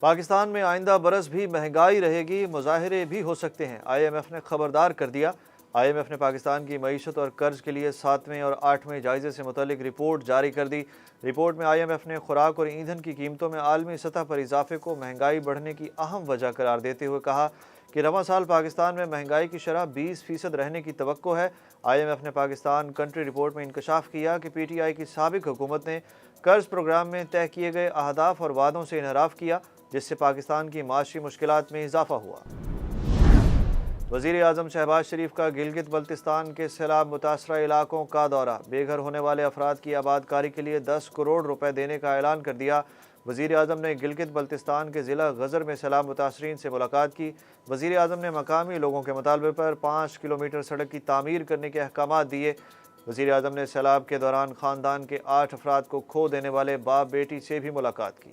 پاکستان میں آئندہ برس بھی مہنگائی رہے گی، مظاہرے بھی ہو سکتے ہیں۔ IMF نے خبردار کر دیا۔ IMF نے پاکستان کی معیشت اور قرض کے لیے 7ویں اور 8ویں جائزے سے متعلق رپورٹ جاری کر دی۔ رپورٹ میں IMF نے خوراک اور ایندھن کی قیمتوں میں عالمی سطح پر اضافے کو مہنگائی بڑھنے کی اہم وجہ قرار دیتے ہوئے کہا کہ رواں سال پاکستان میں مہنگائی کی شرح 20% رہنے کی توقع ہے۔ IMF نے پاکستان کنٹری رپورٹ میں انکشاف کیا کہ PTI کی سابق حکومت نے قرض پروگرام میں طے کیے گئے اہداف اور وعدوں سے انحراف کیا، جس سے پاکستان کی معاشی مشکلات میں اضافہ ہوا۔ وزیر اعظم شہباز شریف کا گلگت بلتستان کے سیلاب متاثرہ علاقوں کا دورہ۔ بے گھر ہونے والے افراد کی آباد کاری کے لیے 10 کروڑ روپے دینے کا اعلان کر دیا۔ وزیر اعظم نے گلگت بلتستان کے ضلع غزر میں سیلاب متاثرین سے ملاقات کی۔ وزیر اعظم نے مقامی لوگوں کے مطالبے پر 5 کلومیٹر سڑک کی تعمیر کرنے کے احکامات دیے۔ وزیر اعظم نے سیلاب کے دوران خاندان کے 8 افراد کو کھو دینے والے باپ بیٹی سے بھی ملاقات کی۔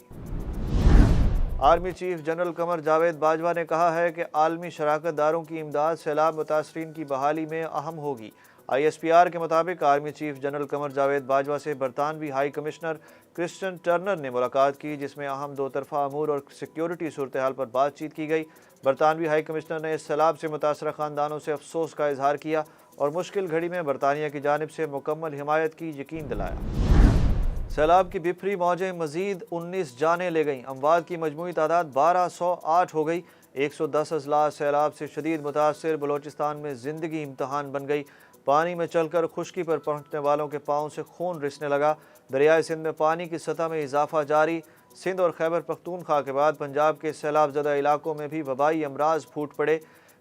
Army chief general Qamar Javed Bajwa نے کہا ہے کہ عالمی شراکت داروں کی امداد سیلاب متاثرین کی بحالی میں اہم ہوگی۔ ISPR کے مطابق army chief general Qamar Javed Bajwa سے برطانوی ہائی کمشنر کرسٹن ٹرنر نے ملاقات کی، جس میں اہم دو طرفہ امور اور سیکیورٹی صورتحال پر بات چیت کی گئی۔ برطانوی ہائی کمشنر نے اس سیلاب سے متاثرہ خاندانوں سے افسوس کا اظہار کیا اور مشکل گھڑی میں برطانیہ کی جانب سے مکمل حمایت کی یقین دلایا۔ سیلاب کی بپھری موجیں مزید 19 جانیں لے گئیں۔ اموات کی مجموعی تعداد 1208 ہو گئی۔ 110 اضلاع سیلاب سے شدید متاثر بلوچستان میں زندگی امتحان بن گئی۔ پانی میں چل کر خشکی پر پہنچنے والوں کے پاؤں سے خون رسنے لگا۔ دریائے سندھ میں پانی کی سطح میں اضافہ جاری۔ سندھ اور خیبر پختونخوا کے بعد پنجاب کے سیلاب زدہ علاقوں میں بھی وبائی امراض پھوٹ پڑے۔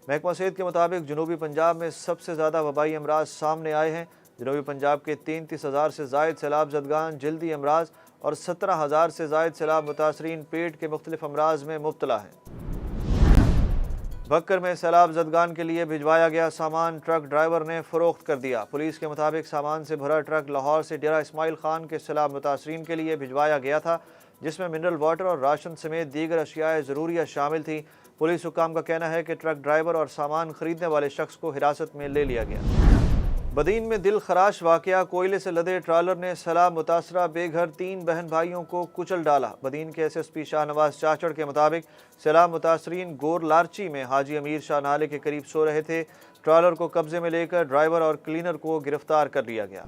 محکمہ صحت کے مطابق جنوبی پنجاب میں سب سے زیادہ وبائی امراض سامنے آئے ہیں۔ جنوبی پنجاب کے 33,000 سے زائد سیلاب زدگان جلدی امراض اور 17,000 سے زائد سیلاب متاثرین پیٹ کے مختلف امراض میں مبتلا ہیں۔ بھکر میں سیلاب زدگان کے لیے بھجوایا گیا سامان ٹرک ڈرائیور نے فروخت کر دیا۔ پولیس کے مطابق سامان سے بھرا ٹرک لاہور سے ڈیرہ اسماعیل خان کے سیلاب متاثرین کے لیے بھجوایا گیا تھا، جس میں منرل واٹر اور راشن سمیت دیگر اشیاء ضروریہ شامل تھیں۔ پولیس حکام کا کہنا ہے کہ ٹرک ڈرائیور اور سامان خریدنے والے شخص کو حراست میں لے لیا گیا۔ بدین میں دل خراش واقعہ، کوئلے سے لدے ٹرالر نے سیلاب متاثرہ بے گھر 3 بہن بھائیوں کو کچل ڈالا۔ بدین کے SSP شاہ نواز چاچڑ کے مطابق سیلاب متاثرین گور لارچی میں حاجی امیر شاہ نالے کے قریب سو رہے تھے۔ ٹرالر کو قبضے میں لے کر ڈرائیور اور کلینر کو گرفتار کر لیا گیا۔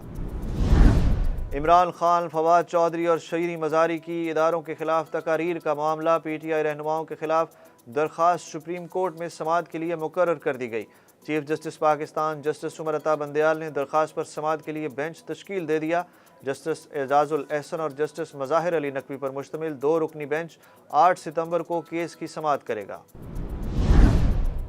عمران خان، فواد چودھری اور شیریں مزاری کی اداروں کے خلاف تقاریر کا معاملہ، PTI رہنماؤں کے خلاف درخواست سپریم کورٹ میں سماعت کے لیے مقرر کر دی گئی۔ Chief justice Pakistan justice Umar Ata Bandial نے درخواست پر سماعت کے لیے بینچ تشکیل دے دیا۔ جسٹس اعجاز الاحسن اور جسٹس مظاہر علی نقوی پر مشتمل 2 رکنی بینچ 8 ستمبر کو کیس کی سماعت کرے گا۔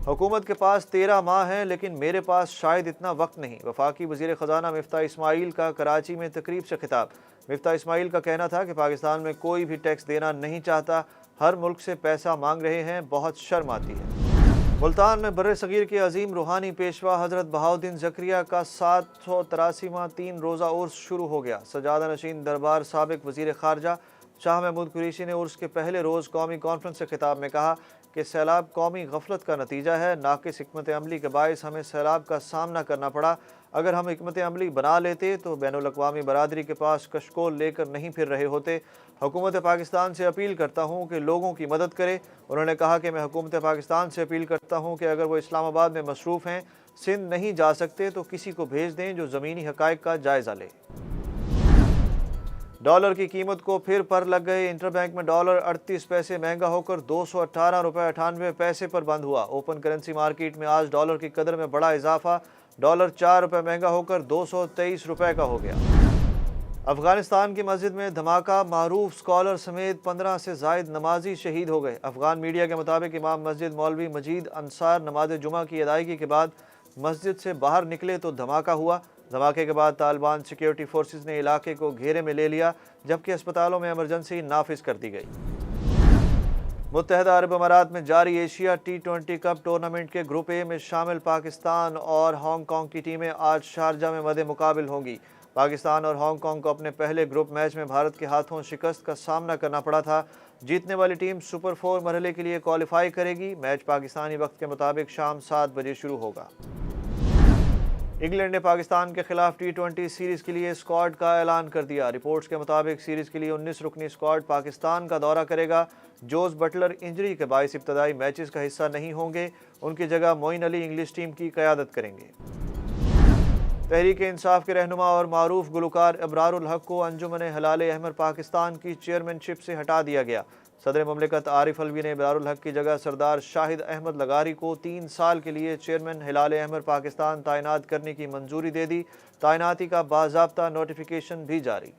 حکومت کے پاس 13 ماہ ہیں، لیکن میرے پاس شاید اتنا وقت نہیں۔ وفاقی وزیر خزانہ مفتاح اسماعیل کا کراچی میں تقریب سے خطاب۔ مفتاح اسماعیل کا کہنا تھا کہ پاکستان میں کوئی بھی ٹیکس دینا نہیں چاہتا، ہر ملک سے پیسہ مانگ رہے ہیں، بہت شرم آتی ہے۔ ملتان میں بر صغیر کے عظیم روحانی پیشوا حضرت بہاؤالدین زکریہ کا 783واں 3 روزہ عرس شروع ہو گیا۔ سجادہ نشین دربار سابق وزیر خارجہ شاہ محمود قریشی نے عرس کے پہلے روز قومی کانفرنس سے خطاب میں کہا کہ سیلاب قومی غفلت کا نتیجہ ہے، ناقص حکمت عملی کے باعث ہمیں سیلاب کا سامنا کرنا پڑا۔ اگر ہم حکمت عملی بنا لیتے تو بین الاقوامی برادری کے پاس کشکول لے کر نہیں پھر رہے ہوتے۔ حکومت پاکستان سے اپیل کرتا ہوں کہ لوگوں کی مدد کرے۔ انہوں نے کہا کہ میں حکومت پاکستان سے اپیل کرتا ہوں کہ اگر وہ اسلام آباد میں مصروف ہیں، سندھ نہیں جا سکتے تو کسی کو بھیج دیں جو زمینی حقائق کا جائزہ لے۔ ڈالر کی قیمت کو پھر پر لگ گئے۔ انٹر بینک میں ڈالر 38 پیسے مہنگا ہو کر 218 روپے 98 پیسے پر بند ہوا۔ اوپن کرنسی مارکیٹ میں آج ڈالر کی قدر میں بڑا اضافہ، ڈالر 4 روپے مہنگا ہو کر 223 روپے کا ہو گیا۔ افغانستان کی مسجد میں دھماکہ، معروف اسکالر سمیت 15 سے زائد نمازی شہید ہو گئے۔ افغان میڈیا کے مطابق امام مسجد مولوی مجید انصار نماز جمعہ کی ادائیگی کے بعد مسجد سے باہر نکلے تو دھماکہ ہوا۔ دھماکے کے بعد طالبان سیکیورٹی فورسز نے علاقے کو گھیرے میں لے لیا، جبکہ اسپتالوں میں ایمرجنسی نافذ کر دی گئی۔ متحدہ عرب امارات میں جاری ایشیا T20 کپ ٹورنامنٹ کے گروپ اے میں شامل پاکستان اور ہانگ کانگ کی ٹیمیں آج شارجہ میں مد مقابل ہوں گی۔ پاکستان اور ہانگ کانگ کو اپنے پہلے گروپ میچ میں بھارت کے ہاتھوں شکست کا سامنا کرنا پڑا تھا۔ جیتنے والی ٹیم سپر 4 مرحلے کے لیے کوالیفائی کرے گی۔ میچ پاکستانی وقت کے مطابق شام 7 بجے شروع ہوگا۔ انگلینڈ نے پاکستان کے خلاف ٹی20 سیریز کے لیے اسکواڈ کا اعلان کر دیا۔ رپورٹس کے مطابق سیریز کے لیے 19 رکنی اسکواڈ پاکستان کا دورہ کرے گا۔ جوز بٹلر انجری کے باعث ابتدائی میچز کا حصہ نہیں ہوں گے، ان کی جگہ معین علی انگلش ٹیم کی قیادت کریں گے۔ تحریک انصاف کے رہنما اور معروف گلوکار ابرار الحق کو انجمن ہلال احمر پاکستان کی چیئرمین شپ سے ہٹا دیا گیا۔ صدر مملکت عارف الوی نے ابرار الحق کی جگہ سردار شاہد احمد لغاری کو 3 سال کے لیے چیئرمین ہلال احمر پاکستان تعینات کرنے کی منظوری دے دی۔ تعیناتی کا باضابطہ نوٹیفیکیشن بھی جاری۔